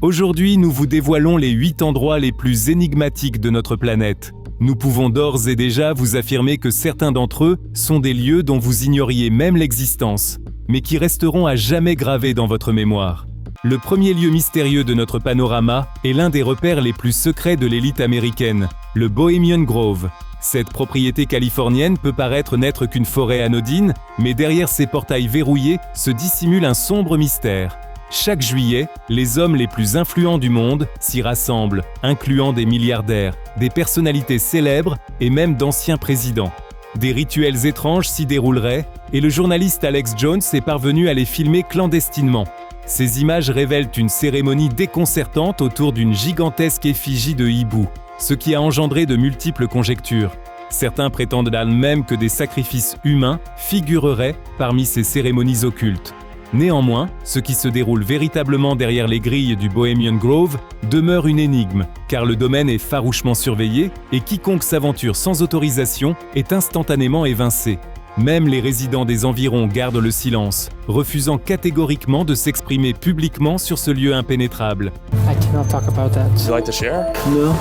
Aujourd'hui, nous vous dévoilons les 8 endroits les plus énigmatiques de notre planète. Nous pouvons d'ores et déjà vous affirmer que certains d'entre eux sont des lieux dont vous ignoriez même l'existence, mais qui resteront à jamais gravés dans votre mémoire. Le premier lieu mystérieux de notre panorama est l'un des repères les plus secrets de l'élite américaine, le Bohemian Grove. Cette propriété californienne peut paraître n'être qu'une forêt anodine, mais derrière ses portails verrouillés se dissimule un sombre mystère. Chaque juillet, les hommes les plus influents du monde s'y rassemblent, incluant des milliardaires, des personnalités célèbres et même d'anciens présidents. Des rituels étranges s'y dérouleraient, et le journaliste Alex Jones est parvenu à les filmer clandestinement. Ces images révèlent une cérémonie déconcertante autour d'une gigantesque effigie de hibou, ce qui a engendré de multiples conjectures. Certains prétendent même que des sacrifices humains figureraient parmi ces cérémonies occultes. Néanmoins, ce qui se déroule véritablement derrière les grilles du Bohemian Grove demeure une énigme, car le domaine est farouchement surveillé et quiconque s'aventure sans autorisation est instantanément évincé. Même les résidents des environs gardent le silence, refusant catégoriquement de s'exprimer publiquement sur ce lieu impénétrable. I cannot talk about that. Would you like to share? No.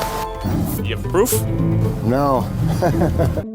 You have proof? No.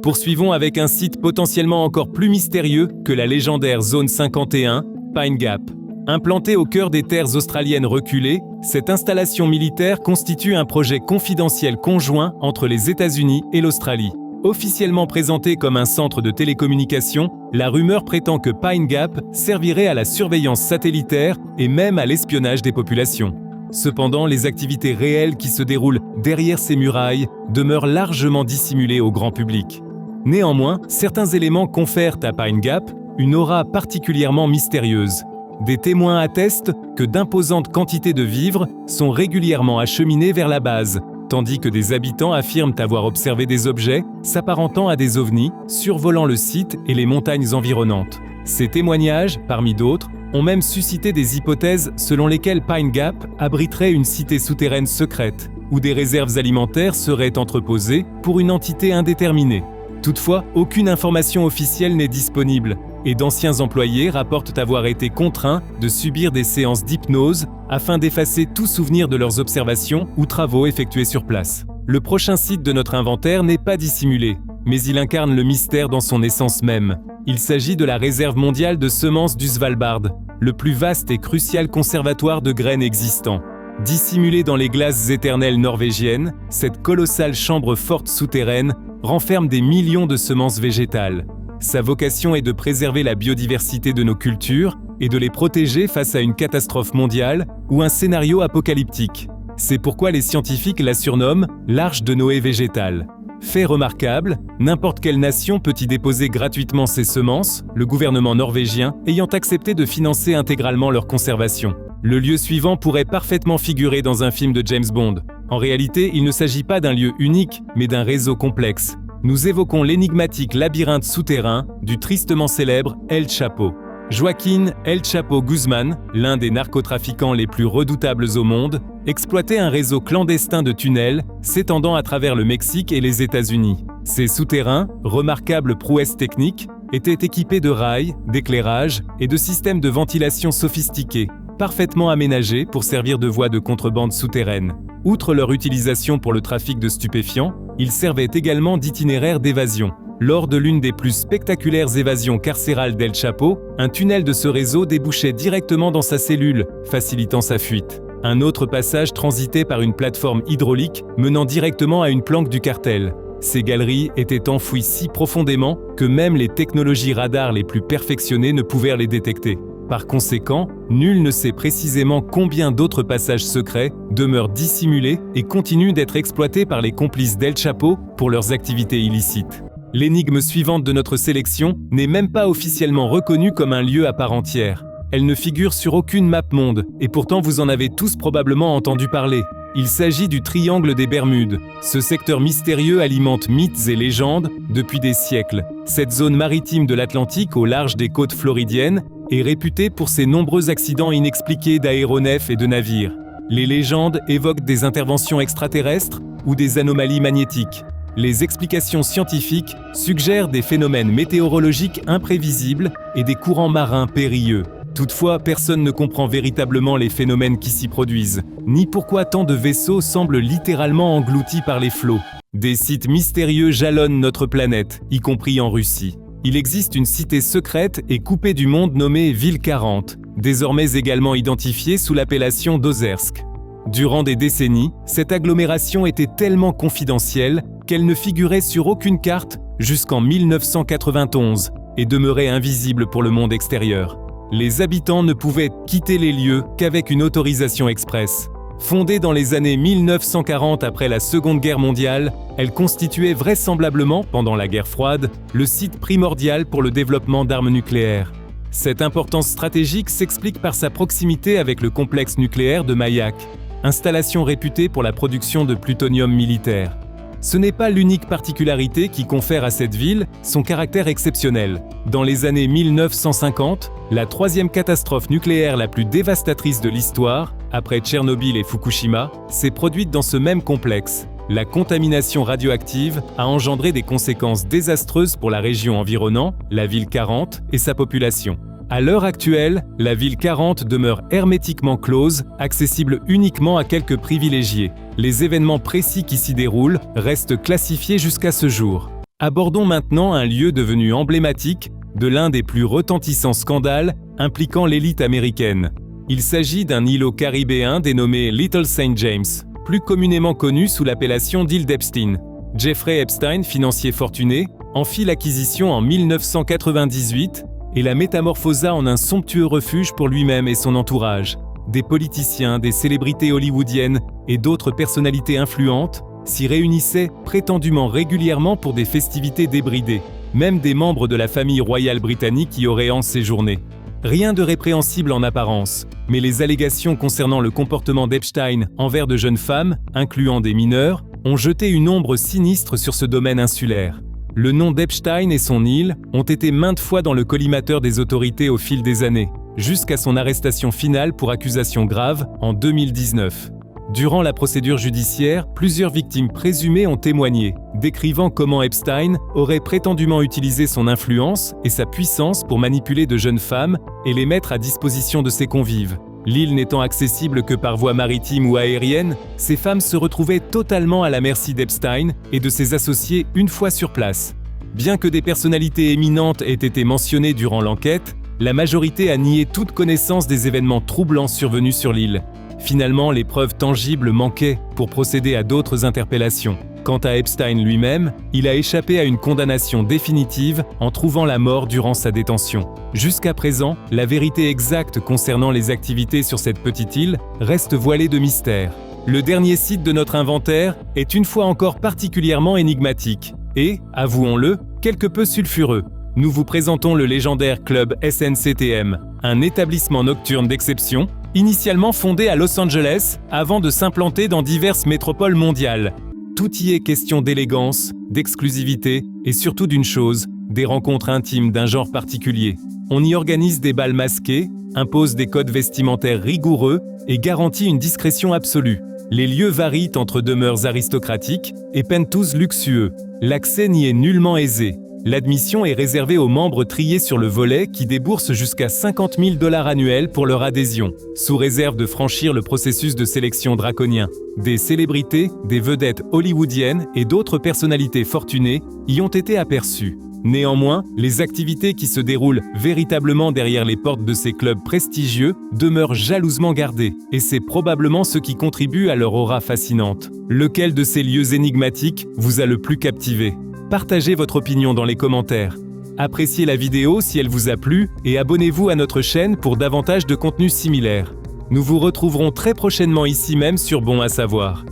Poursuivons avec un site potentiellement encore plus mystérieux que la légendaire Zone 51, Pine Gap. Implantée au cœur des terres australiennes reculées, cette installation militaire constitue un projet confidentiel conjoint entre les États-Unis et l'Australie. Officiellement présentée comme un centre de télécommunications, la rumeur prétend que Pine Gap servirait à la surveillance satellitaire et même à l'espionnage des populations. Cependant, les activités réelles qui se déroulent derrière ces murailles demeurent largement dissimulées au grand public. Néanmoins, certains éléments confèrent à Pine Gap une aura particulièrement mystérieuse. Des témoins attestent que d'imposantes quantités de vivres sont régulièrement acheminées vers la base, tandis que des habitants affirment avoir observé des objets s'apparentant à des ovnis survolant le site et les montagnes environnantes. Ces témoignages, parmi d'autres, ont même suscité des hypothèses selon lesquelles Pine Gap abriterait une cité souterraine secrète, où des réserves alimentaires seraient entreposées pour une entité indéterminée. Toutefois, aucune information officielle n'est disponible, et d'anciens employés rapportent avoir été contraints de subir des séances d'hypnose afin d'effacer tout souvenir de leurs observations ou travaux effectués sur place. Le prochain site de notre inventaire n'est pas dissimulé, mais il incarne le mystère dans son essence même. Il s'agit de la réserve mondiale de semences du Svalbard, le plus vaste et crucial conservatoire de graines existant. Dissimulée dans les glaces éternelles norvégiennes, cette colossale chambre forte souterraine renferme des millions de semences végétales. Sa vocation est de préserver la biodiversité de nos cultures et de les protéger face à une catastrophe mondiale ou un scénario apocalyptique. C'est pourquoi les scientifiques la surnomment l'Arche de Noé végétale. Fait remarquable, n'importe quelle nation peut y déposer gratuitement ses semences, le gouvernement norvégien ayant accepté de financer intégralement leur conservation. Le lieu suivant pourrait parfaitement figurer dans un film de James Bond. En réalité, il ne s'agit pas d'un lieu unique, mais d'un réseau complexe. Nous évoquons l'énigmatique labyrinthe souterrain du tristement célèbre El Chapo. Joaquín El Chapo Guzmán, l'un des narcotrafiquants les plus redoutables au monde, exploitait un réseau clandestin de tunnels s'étendant à travers le Mexique et les États-Unis. Ces souterrains, remarquables prouesses techniques, étaient équipés de rails, d'éclairage et de systèmes de ventilation sophistiqués, parfaitement aménagés pour servir de voies de contrebande souterraine. Outre leur utilisation pour le trafic de stupéfiants, ils servaient également d'itinéraire d'évasion. Lors de l'une des plus spectaculaires évasions carcérales d'El Chapo, un tunnel de ce réseau débouchait directement dans sa cellule, facilitant sa fuite. Un autre passage transitait par une plateforme hydraulique menant directement à une planque du cartel. Ces galeries étaient enfouies si profondément que même les technologies radars les plus perfectionnées ne pouvaient les détecter. Par conséquent, nul ne sait précisément combien d'autres passages secrets demeurent dissimulés et continuent d'être exploités par les complices d'El Chapo pour leurs activités illicites. L'énigme suivante de notre sélection n'est même pas officiellement reconnue comme un lieu à part entière. Elle ne figure sur aucune map monde, et pourtant vous en avez tous probablement entendu parler. Il s'agit du Triangle des Bermudes. Ce secteur mystérieux alimente mythes et légendes depuis des siècles. Cette zone maritime de l'Atlantique au large des côtes floridiennes est réputée pour ses nombreux accidents inexpliqués d'aéronefs et de navires. Les légendes évoquent des interventions extraterrestres ou des anomalies magnétiques. Les explications scientifiques suggèrent des phénomènes météorologiques imprévisibles et des courants marins périlleux. Toutefois, personne ne comprend véritablement les phénomènes qui s'y produisent, ni pourquoi tant de vaisseaux semblent littéralement engloutis par les flots. Des sites mystérieux jalonnent notre planète, y compris en Russie. Il existe une cité secrète et coupée du monde nommée Ville 40, désormais également identifiée sous l'appellation d'Ozersk. Durant des décennies, cette agglomération était tellement confidentielle qu'elle ne figurait sur aucune carte jusqu'en 1991 et demeurait invisible pour le monde extérieur. Les habitants ne pouvaient quitter les lieux qu'avec une autorisation express. Fondée dans les années 1940 après la Seconde Guerre mondiale, elle constituait vraisemblablement, pendant la guerre froide, le site primordial pour le développement d'armes nucléaires. Cette importance stratégique s'explique par sa proximité avec le complexe nucléaire de Mayak, installation réputée pour la production de plutonium militaire. Ce n'est pas l'unique particularité qui confère à cette ville son caractère exceptionnel. Dans les années 1950, la troisième catastrophe nucléaire la plus dévastatrice de l'histoire, après Tchernobyl et Fukushima, s'est produite dans ce même complexe. La contamination radioactive a engendré des conséquences désastreuses pour la région environnante, la ville 40 et sa population. À l'heure actuelle, la ville 40 demeure hermétiquement close, accessible uniquement à quelques privilégiés. Les événements précis qui s'y déroulent restent classifiés jusqu'à ce jour. Abordons maintenant un lieu devenu emblématique de l'un des plus retentissants scandales impliquant l'élite américaine. Il s'agit d'un îlot caribéen dénommé Little St. James, plus communément connu sous l'appellation d'île d'Epstein. Jeffrey Epstein, financier fortuné, en fit l'acquisition en 1998 et la métamorphosa en un somptueux refuge pour lui-même et son entourage. Des politiciens, des célébrités hollywoodiennes et d'autres personnalités influentes s'y réunissaient prétendument régulièrement pour des festivités débridées. Même des membres de la famille royale britannique y auraient séjourné. Rien de répréhensible en apparence, mais les allégations concernant le comportement d'Epstein envers de jeunes femmes, incluant des mineurs, ont jeté une ombre sinistre sur ce domaine insulaire. Le nom d'Epstein et son île ont été maintes fois dans le collimateur des autorités au fil des années, jusqu'à son arrestation finale pour accusation grave en 2019. Durant la procédure judiciaire, plusieurs victimes présumées ont témoigné, décrivant comment Epstein aurait prétendument utilisé son influence et sa puissance pour manipuler de jeunes femmes et les mettre à disposition de ses convives. L'île n'étant accessible que par voie maritime ou aérienne, ces femmes se retrouvaient totalement à la merci d'Epstein et de ses associés une fois sur place. Bien que des personnalités éminentes aient été mentionnées durant l'enquête, la majorité a nié toute connaissance des événements troublants survenus sur l'île. Finalement, les preuves tangibles manquaient pour procéder à d'autres interpellations. Quant à Epstein lui-même, il a échappé à une condamnation définitive en trouvant la mort durant sa détention. Jusqu'à présent, la vérité exacte concernant les activités sur cette petite île reste voilée de mystère. Le dernier site de notre inventaire est une fois encore particulièrement énigmatique et, avouons-le, quelque peu sulfureux. Nous vous présentons le légendaire club SNCTM, un établissement nocturne d'exception, initialement fondé à Los Angeles avant de s'implanter dans diverses métropoles mondiales. Tout y est question d'élégance, d'exclusivité et surtout d'une chose, des rencontres intimes d'un genre particulier. On y organise des bals masqués, impose des codes vestimentaires rigoureux et garantit une discrétion absolue. Les lieux varient entre demeures aristocratiques et penthouse luxueux. L'accès n'y est nullement aisé. L'admission est réservée aux membres triés sur le volet qui déboursent jusqu'à 50 000 $ annuels pour leur adhésion, sous réserve de franchir le processus de sélection draconien. Des célébrités, des vedettes hollywoodiennes et d'autres personnalités fortunées y ont été aperçues. Néanmoins, les activités qui se déroulent véritablement derrière les portes de ces clubs prestigieux demeurent jalousement gardées, et c'est probablement ce qui contribue à leur aura fascinante. Lequel de ces lieux énigmatiques vous a le plus captivé ? Partagez votre opinion dans les commentaires. Appréciez la vidéo si elle vous a plu et abonnez-vous à notre chaîne pour davantage de contenus similaires. Nous vous retrouverons très prochainement ici même sur Bon à savoir.